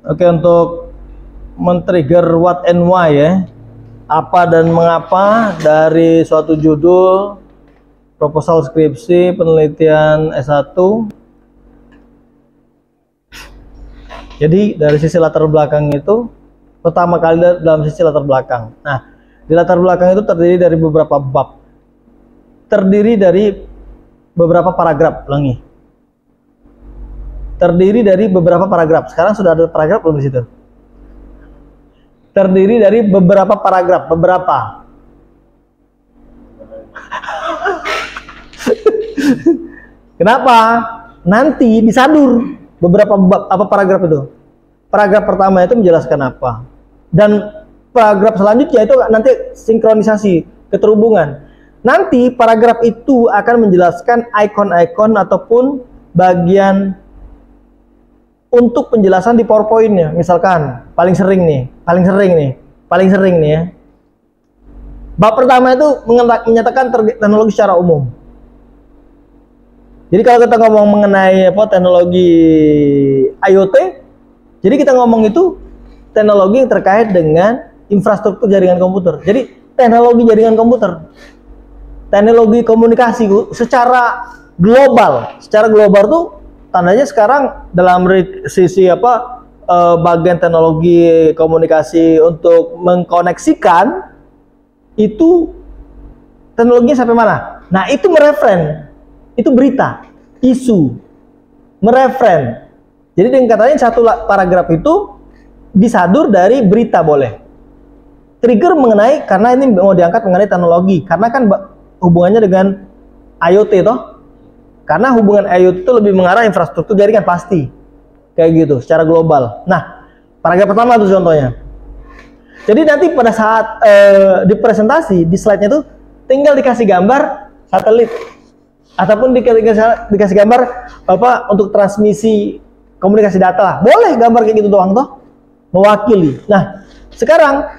Oke, untuk men-trigger what and why ya, apa dan mengapa dari suatu judul, proposal skripsi, penelitian S1. Jadi dari sisi latar belakang itu, pertama kali dalam sisi latar belakang. Nah, di latar belakang itu terdiri dari beberapa bab, terdiri dari beberapa paragraf, ulangi. Terdiri dari beberapa paragraf. Sekarang sudah ada paragraf belum di situ? Terdiri dari beberapa paragraf, beberapa. Kenapa? Nanti disadur beberapa apa paragraf itu. Paragraf pertama itu menjelaskan apa, dan paragraf selanjutnya itu nanti sinkronisasi, keterhubungan. Nanti paragraf itu akan menjelaskan ikon-ikon ataupun bagian untuk penjelasan di PowerPoint-nya. Misalkan paling sering nih ya. Bab pertama itu menyatakan teknologi secara umum. Jadi kalau kita ngomong mengenai teknologi IoT, jadi kita ngomong itu teknologi yang terkait dengan infrastruktur jaringan komputer. Jadi teknologi jaringan komputer, teknologi komunikasi secara global. Secara global tuh tandanya sekarang dalam sisi bagian teknologi komunikasi untuk mengkoneksikan itu teknologinya sampai mana? Nah, itu mereferen, itu berita, isu, mereferen. Jadi dengan katanya satu paragraf itu disadur dari berita boleh. Trigger mengenai, karena ini mau diangkat mengenai teknologi, karena kan hubungannya dengan IoT toh. Karena hubungan IoT itu lebih mengarah infrastruktur jaringan pasti. Kayak gitu, secara global. Nah, paragraf pertama itu contohnya. Jadi nanti pada saat di presentasi, di slide-nya tuh tinggal dikasih gambar satelit. Ataupun dikasih gambar untuk transmisi komunikasi data lah. Boleh gambar kayak gitu doang toh. Mewakili. Nah, sekarang,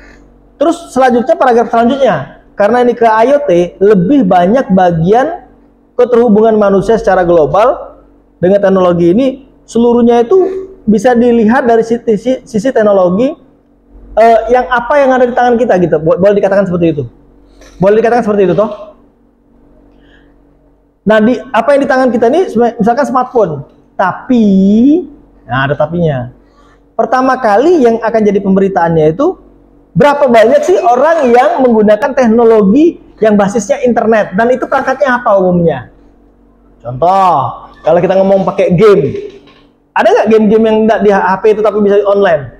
terus selanjutnya paragraf selanjutnya. Karena ini ke IoT, lebih banyak bagian keterhubungan manusia secara global dengan teknologi ini, seluruhnya itu bisa dilihat dari sisi teknologi yang ada di tangan kita gitu. Boleh dikatakan seperti itu. Boleh dikatakan seperti itu toh. Nah, apa yang di tangan kita ini misalkan smartphone. Tapi, nah ada tapinya. Pertama kali yang akan jadi pemberitaannya itu berapa banyak sih orang yang menggunakan teknologi yang basisnya internet, dan itu perangkatnya apa umumnya? Contoh, kalau kita ngomong pakai game, ada nggak game-game yang nggak di HP itu tapi bisa online?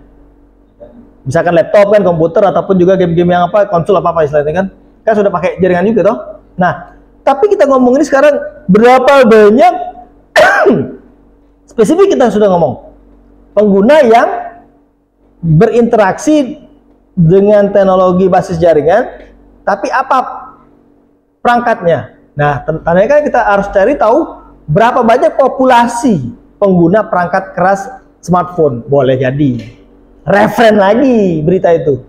Misalkan laptop kan, komputer, ataupun juga game-game yang konsol apa istilahnya kan sudah pakai jaringan juga toh. Nah, tapi kita ngomong ini sekarang berapa banyak spesifik kita sudah ngomong pengguna yang berinteraksi dengan teknologi basis jaringan, tapi apa perangkatnya? Nah, tandanya kan kita harus cari tahu berapa banyak populasi pengguna perangkat keras smartphone. Boleh jadi. Referen lagi berita itu.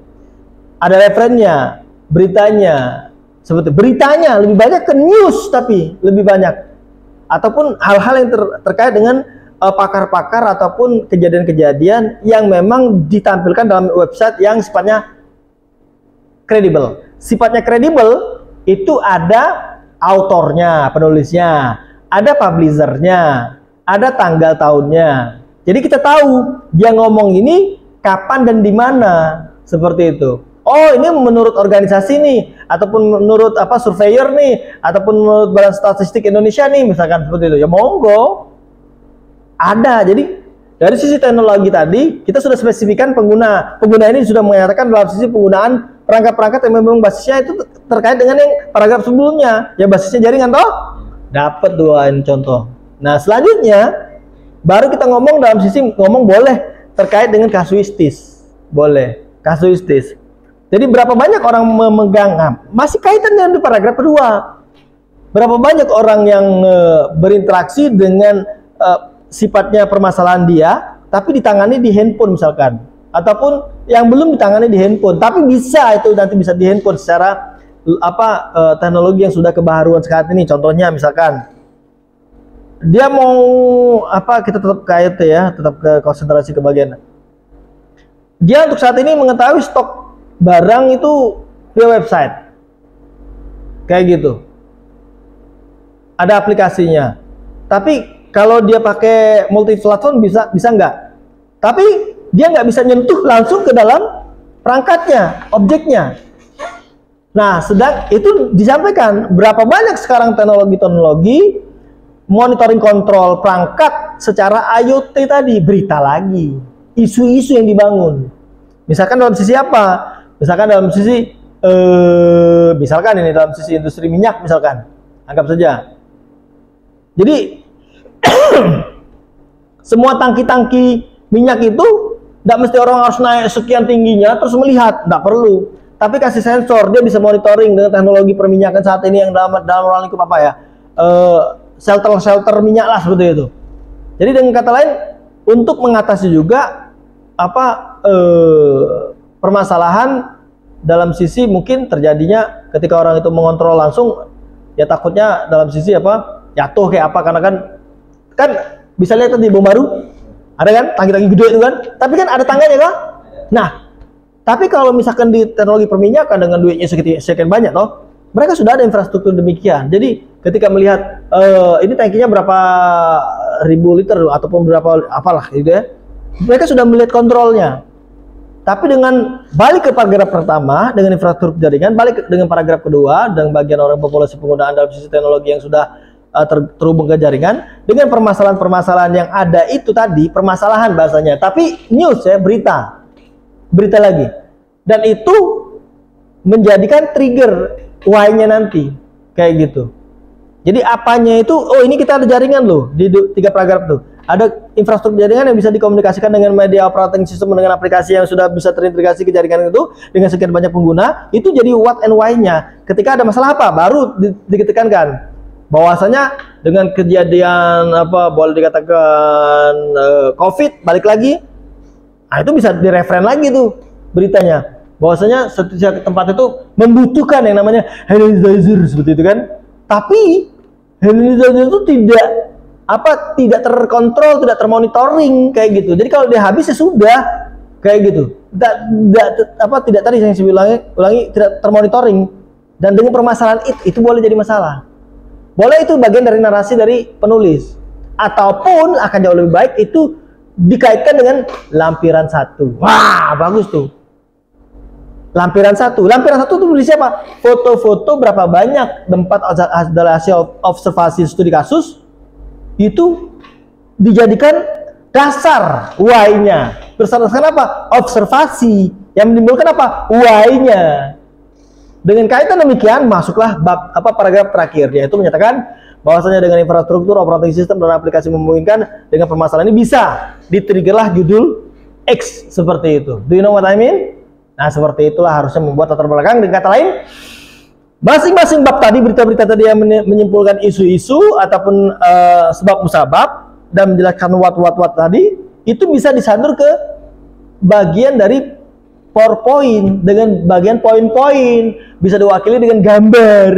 Ada referennya, beritanya. Seperti beritanya lebih banyak ke news, tapi lebih banyak. Ataupun hal-hal yang terkait dengan pakar-pakar ataupun kejadian-kejadian yang memang ditampilkan dalam website yang sifatnya kredibel. Sifatnya kredibel itu ada autornya, penulisnya, ada publishernya, ada tanggal tahunnya. Jadi kita tahu dia ngomong ini kapan dan di mana, seperti itu. Oh, ini menurut organisasi nih, ataupun menurut surveyor nih, ataupun menurut Badan Statistik Indonesia nih, misalkan seperti itu. Ya monggo. Ada. Jadi dari sisi teknologi tadi kita sudah spesifikkan pengguna. Pengguna ini sudah menyatakan dalam sisi penggunaan perangkat-perangkat yang memang basisnya itu terkait dengan yang paragraf sebelumnya, yang basisnya jaringan toh. Dapat dua contoh. Nah, selanjutnya baru kita ngomong dalam sisi ngomong boleh terkait dengan kasuistis. Boleh, kasuistis. Jadi berapa banyak orang memegang, masih kaitan dengan di paragraf kedua. Berapa banyak orang yang berinteraksi dengan sifatnya permasalahan dia, tapi ditangani di handphone misalkan, ataupun yang belum ditangani di handphone, tapi bisa itu nanti bisa di handphone secara teknologi yang sudah kebaharuan saat ini. Contohnya misalkan dia mau kita tetap ke AIoT ya, tetap ke konsentrasi ke bagian. Dia untuk saat ini mengetahui stok barang itu via website. Kayak gitu. Ada aplikasinya. Tapi kalau dia pakai multi platform bisa nggak? Tapi dia nggak bisa nyentuh langsung ke dalam perangkatnya, objeknya. Nah, sedang itu disampaikan berapa banyak sekarang teknologi monitoring kontrol perangkat secara IoT tadi, berita lagi, isu-isu yang dibangun. Misalkan dalam sisi apa? Misalkan dalam sisi dalam sisi industri minyak misalkan, anggap saja. Jadi semua tangki-tangki minyak itu tidak mesti orang harus naik sekian tingginya terus melihat, tidak perlu. Tapi kasih sensor, dia bisa monitoring dengan teknologi perminyakan saat ini yang dalam ruang lingkup shelter minyak lah seperti itu. Jadi dengan kata lain, untuk mengatasi juga permasalahan dalam sisi mungkin terjadinya ketika orang itu mengontrol langsung, ya takutnya dalam sisi jatuh kayak karena kan bisa lihat di bom baru ada kan tangki-tangki gede itu kan, tapi kan ada tangganya kan. Nah, tapi kalau misalkan di teknologi perminyakan dengan duitnya sekian banyak mereka sudah ada infrastruktur demikian. Jadi ketika melihat ini tangkinya berapa ribu liter ataupun berapa apalah gitu ya, mereka sudah melihat kontrolnya. Tapi dengan balik ke paragraf pertama dengan infrastruktur jaringan, balik dengan paragraf kedua dengan bagian orang populasi penggunaan dalam sisi teknologi yang sudah terhubung ke jaringan, dengan permasalahan-permasalahan yang ada itu tadi, permasalahan bahasanya, tapi news ya, berita lagi, dan itu menjadikan trigger why-nya nanti kayak gitu. Jadi apanya itu, ini kita ada jaringan loh di 3 paragraf tuh, ada infrastruktur jaringan yang bisa dikomunikasikan dengan media operating system, dengan aplikasi yang sudah bisa terintegrasi ke jaringan itu dengan sekian banyak pengguna. Itu jadi what and why-nya. Ketika ada masalah baru ditekankan bahwasanya dengan kejadian boleh dikatakan COVID balik lagi, nah itu bisa direferen lagi tuh beritanya, bahwasanya setiap tempat itu membutuhkan yang namanya hand sanitizer seperti itu kan. Tapi hand sanitizer itu tidak terkontrol, tidak termonitoring kayak gitu. Jadi kalau dia habis ya sudah kayak gitu. Tidak tadi yang saya ulangi tidak termonitoring, dan dengan permasalahan itu boleh jadi masalah. Boleh itu bagian dari narasi dari penulis, ataupun akan jauh lebih baik itu dikaitkan dengan lampiran 1. Wah, bagus tuh. Lampiran 1 itu berisi apa? Foto-foto berapa banyak tempat hasil observasi studi kasus itu dijadikan dasar why-nya. Berdasarkan apa? Observasi yang menimbulkan apa? Why-nya. Dengan kaitan demikian, masuklah paragraf terakhir, yaitu menyatakan bahwasanya dengan infrastruktur operating system dan aplikasi memungkinkan, dengan permasalahan ini bisa di-triggerlah judul X seperti itu. Do you know what I mean? Nah, seperti itulah harusnya membuat latar belakang. Dengan kata lain, masing-masing bab tadi, berita-berita tadi yang menyimpulkan isu-isu ataupun sebab musabab dan menjelaskan what tadi, itu bisa disandur ke bagian dari PowerPoint dengan bagian poin-poin, bisa diwakili dengan gambar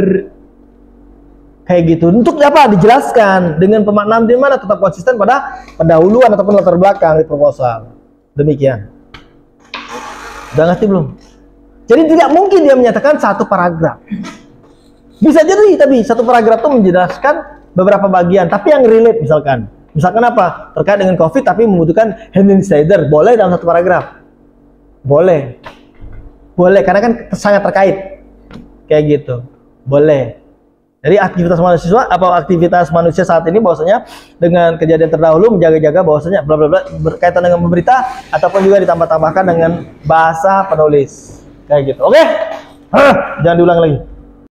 kayak gitu. Untuk dijelaskan dengan pemaknaan di mana tetap konsisten pada pendahuluan ataupun latar belakang di proposal. Demikian. Udah ngerti belum? Jadi tidak mungkin dia menyatakan 1 paragraf. Bisa jadi tapi 1 paragraf itu menjelaskan beberapa bagian, tapi yang relate misalkan apa? Terkait dengan COVID tapi membutuhkan hand sanitizer, boleh dalam 1 paragraf. Boleh karena kan sangat terkait kayak gitu, boleh. Jadi aktivitas manusia saat ini bahwasanya dengan kejadian terdahulu menjaga-jaga bahwasanya bla bla bla berkaitan dengan berita ataupun juga ditambah-tambahkan dengan bahasa penulis kayak gitu. Oke? Jangan diulang lagi.